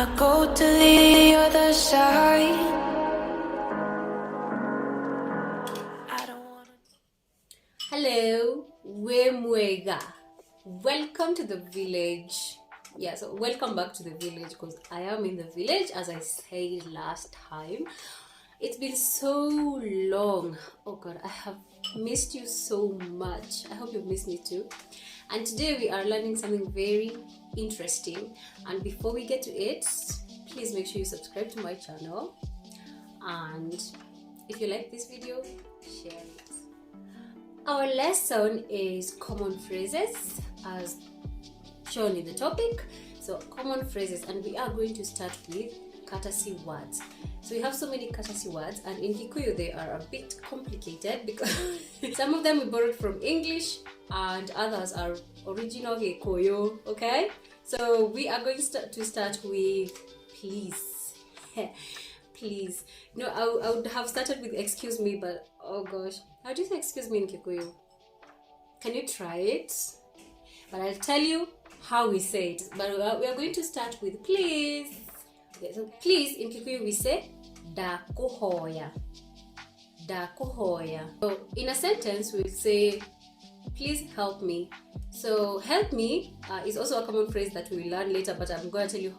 wanna go to the other side. I don't wanna. Hello, Wemwega. Welcome to the village. Yeah, so welcome back to the village because I am in the village, as I said last time. It's been so long. Oh God, I have missed you so much. I hope you've missed me too. And today we are learning something very interesting. And before we get to it, please make sure you subscribe to my channel. And if you like this video, share it. Our lesson is common phrases as shown in the topic. So common phrases, and we are going to start with courtesy words. So we have so many courtesy words, and in Kikuyu they are a bit complicated because some of them we borrowed from English and others are original Kikuyu. Okay, so we are going to start with please. Please. No, I would have started with excuse me, but oh gosh, how do you say excuse me in Kikuyu? Can you try it? But I'll tell you how we say it. But we are going to start with please. Okay, so please in Kikuyu we say dakuhoya. Dakuhoya. So in a sentence we'll say please help me. So help me is also a common phrase that we will learn later, but I'm going to tell you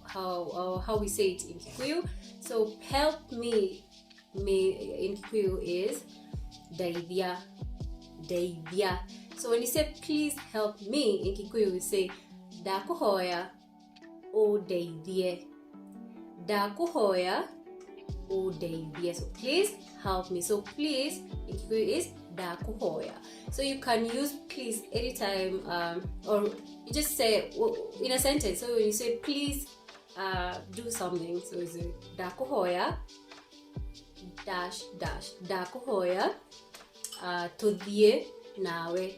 how we say it in Kikuyu. So help me in Kikuyu is daidhia. Daidhia. So when you say please help me in Kikuyu we say dakuhoya o daidhie. Dakuhoya o daidhie. So please help me. So please in Kikuyu is dakuhoya. So you can use please anytime, or you just say in a sentence. So when you say please do something, so you say dakuhoya dash dash dakuhoya tudhie nawe,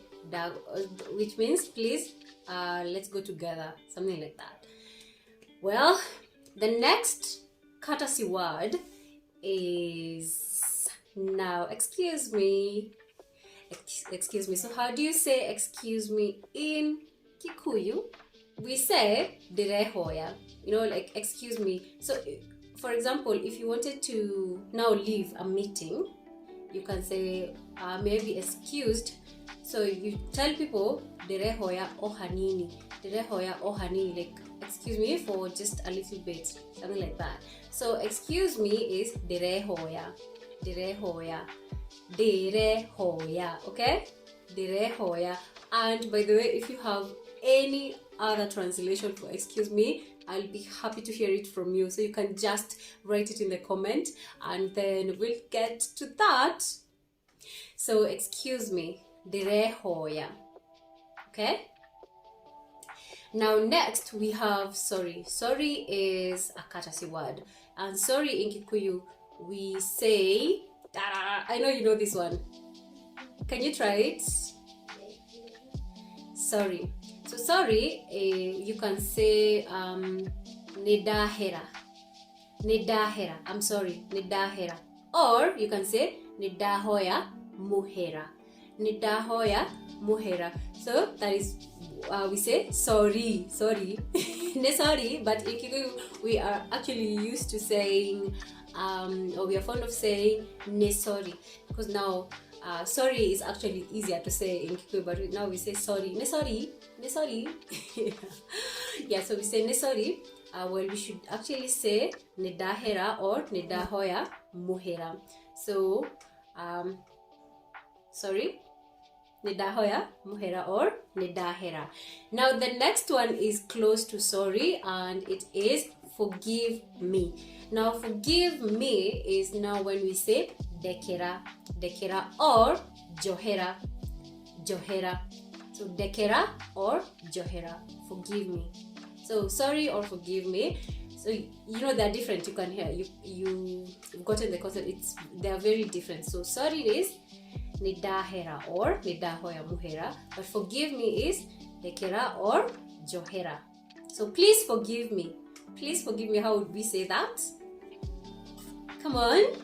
which means please let's go together, something like that. Well, the next courtesy word is now excuse me. Excuse me. So how do you say excuse me in Kikuyu? We say direhoya, like excuse me. So for example, if you wanted to now leave a meeting, you can say may I be excused. So you tell people direhoya o hanini. Direhoya o hanini, like excuse me for just a little bit, something like that. So excuse me is direhoya. Direhoya. Direhoya, okay? Direhoya. And by the way, if you have any other translation for excuse me, I'll be happy to hear it from you. So you can just write it in the comment and then we'll get to that. So excuse me, direhoya. Okay? Now next we have sorry. Sorry is a courtesy word. And sorry in Kikuyu we say, I know you know this one. Can you try it? Sorry. So sorry, you can say nedahera. Nedahera. I'm sorry. Nedahera. Or you can say nedahoya muhera. Nedahoya muhera. So that is we say sorry. Sorry. Ne sorry, but in Kikuyu we are actually used to saying or we are fond of saying ne sorry, because now sorry is actually easier to say in Kikuyu, but now we say sorry. Ne sorry. Ne sorry. Yeah, so we say ne sorry. Well, we should actually say nedahera or nedahoya muhera. So sorry, nedahoya muhera or nedahera. Now the next one is close to sorry, and it is forgive me. Now forgive me is now when we say dekera. Dekera or johera. Johera. So dekera or johera. Forgive me. So sorry or forgive me. So you know they're different. You can hear you've gotten the concept. They are very different. So sorry is nedahera or nedahoya muhera, but forgive me is dekera or johera. So please forgive me. Please forgive me. How would we say that? Come on.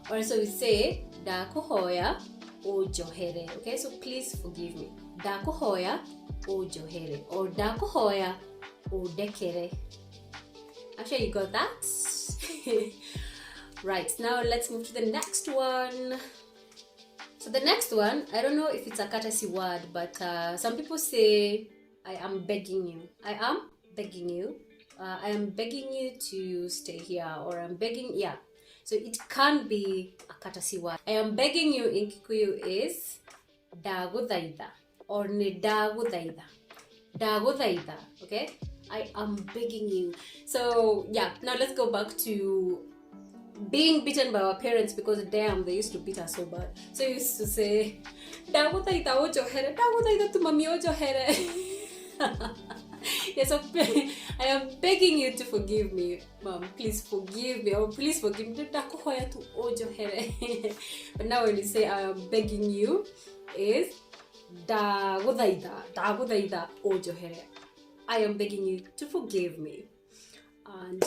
Or so we say dakuhoya o johere. Okay, so please forgive me. Dakuhoya o johere or dakuhoya o dekere. I'm sure you got that. Right, now let's move to the next one. So the next one, I don't know if it's a courtesy word, but some people say, I am begging you. I am begging you. I am begging you to stay here, or I'm begging, yeah. So it can be a courtesy word. I am begging you in Kikuyu is daguthaitha or ne daguthaitha. Daguthaitha, okay? I am begging you. So yeah, now let's go back to being beaten by our parents, because damn, they used to beat us so bad. So you used to say, daguthaitha ojo here, daguthaitha tu mami ojo here. Yes, I am begging you to forgive me, Mom. Please forgive me, or please forgive me. But now when you say I am begging you, is daguthaitha ojo here. I am begging you to forgive me. And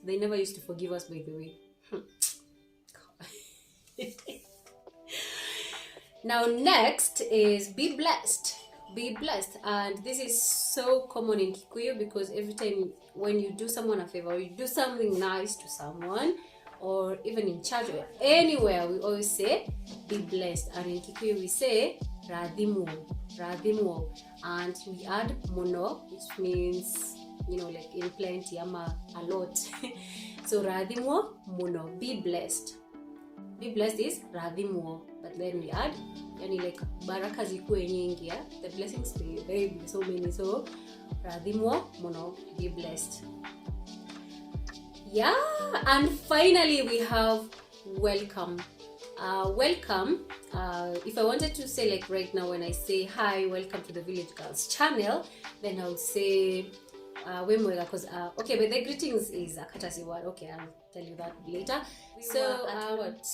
they never used to forgive us, by the way. Now next is be blessed. Be blessed, and this is so common in Kikuyu, because every time when you do someone a favor, or you do something nice to someone, or even in church or anywhere, we always say be blessed. And in Kikuyu we say radhimuo, and we add mono, which means, you know, like in plenty, ama a lot. So radhimuo mono, be blessed. Be blessed is radhimuo, but then we add, yani like baraka zikuwe nyingi, yeah? The blessings be so many. So radhimuo mono, be blessed. Yeah, and finally we have welcome. Welcome. If I wanted to say, like right now, when I say hi, welcome to the Village Girls channel, then I would say wemwega, because okay, but the greetings is a courtesy word. Okay, I'll tell you that later. So what?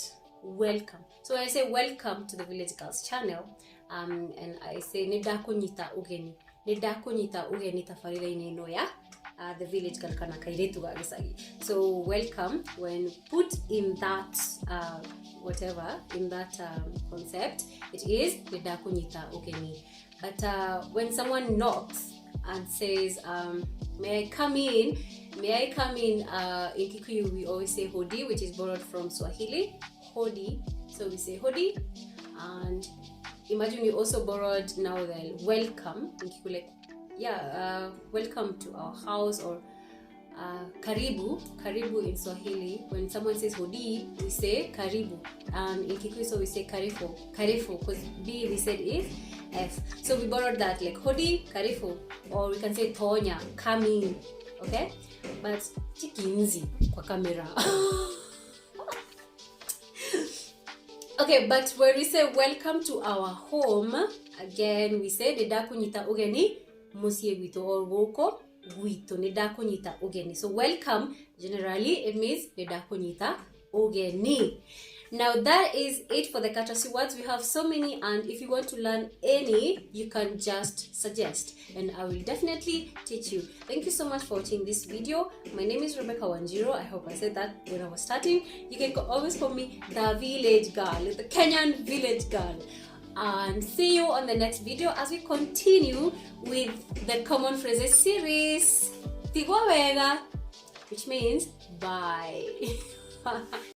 Welcome. So I say welcome to the Village Girls channel, and I say nedakonyita ugeni tafarira ino ya the village girl kana kairetu ga gisagi. So welcome, when put in that whatever, in that concept, it is nedakonyita ugeni. But when someone knocks and says, may I come in? In Kikuyu we always say hodi, which is borrowed from Swahili, hodi. So we say hodi, and imagine we also borrowed now the welcome in Kikuyu, like, yeah, welcome to our house, or karibu in Swahili. When someone says hodi, we say karibu, and in Kikuyu so we say karifo, because B we said is F. So we borrowed that, like hodi, karifo, or we can say tonya, come in, okay? But chikinzi kwa camera. Okay, but when we say welcome to our home, again we say nedakunyita ugeni musie wito, or woko wito nedakunyita ugeni. So welcome, generally it means nedakunyita ugeni. Now that is it for the courtesy words. We have so many, and if you want to learn any, you can just suggest, and I will definitely teach you. Thank you so much for watching this video. My name is Rebecca Wanjiro. I hope I said that when I was starting. You can always call me the village girl, the Kenyan village girl. And see you on the next video as we continue with the common phrases series, Tigwawega, which means bye.